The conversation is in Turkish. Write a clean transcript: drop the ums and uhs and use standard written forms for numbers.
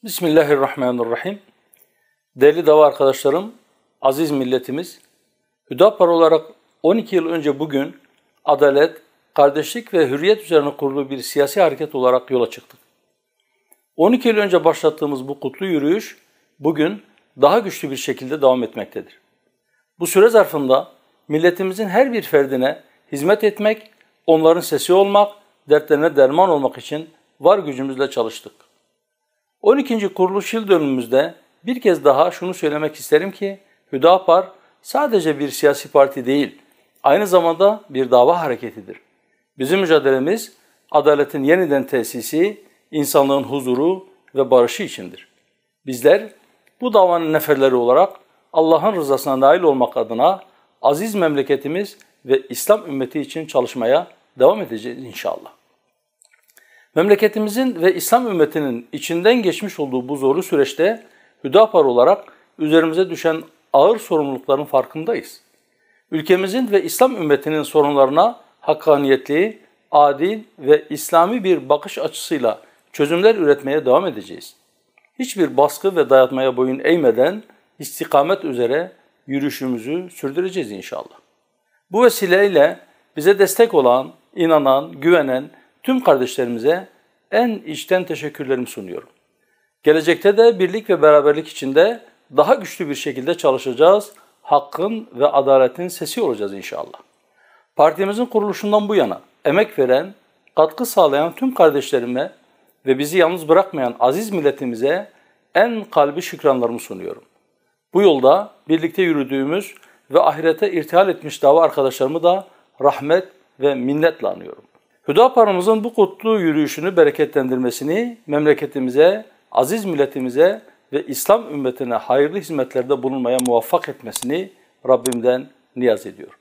Bismillahirrahmanirrahim. Değerli dava arkadaşlarım, aziz milletimiz, Hüdapar olarak 12 yıl önce bugün adalet, kardeşlik ve hürriyet üzerine kurulu bir siyasi hareket olarak yola çıktık. 12 yıl önce başlattığımız bu kutlu yürüyüş bugün daha güçlü bir şekilde devam etmektedir. Bu süre zarfında milletimizin her bir ferdine hizmet etmek, onların sesi olmak, dertlerine derman olmak için var gücümüzle çalıştık. 12. kuruluş yıl dönümümüzde bir kez daha şunu söylemek isterim ki Hüdapar sadece bir siyasi parti değil, aynı zamanda bir dava hareketidir. Bizim mücadelemiz adaletin yeniden tesisi, insanlığın huzuru ve barışı içindir. Bizler bu davanın neferleri olarak Allah'ın rızasına nail olmak adına aziz memleketimiz ve İslam ümmeti için çalışmaya devam edeceğiz inşallah. Memleketimizin ve İslam ümmetinin içinden geçmiş olduğu bu zorlu süreçte Hüdapar olarak üzerimize düşen ağır sorumlulukların farkındayız. Ülkemizin ve İslam ümmetinin sorunlarına hakkaniyetli, adil ve İslami bir bakış açısıyla çözümler üretmeye devam edeceğiz. Hiçbir baskı ve dayatmaya boyun eğmeden istikamet üzere yürüyüşümüzü sürdüreceğiz inşallah. Bu vesileyle bize destek olan, inanan, güvenen tüm kardeşlerimize en içten teşekkürlerimi sunuyorum. Gelecekte de birlik ve beraberlik içinde daha güçlü bir şekilde çalışacağız, hakkın ve adaletin sesi olacağız inşallah. Partimizin kuruluşundan bu yana emek veren, katkı sağlayan tüm kardeşlerime ve bizi yalnız bırakmayan aziz milletimize en kalbi şükranlarımı sunuyorum. Bu yolda birlikte yürüdüğümüz ve ahirete irtihal etmiş dava arkadaşlarımı da rahmet ve minnetle anıyorum. Hüdapar'ımızın bu kutlu yürüyüşünü bereketlendirmesini, memleketimize, aziz milletimize ve İslam ümmetine hayırlı hizmetlerde bulunmaya muvaffak etmesini Rabbimden niyaz ediyorum.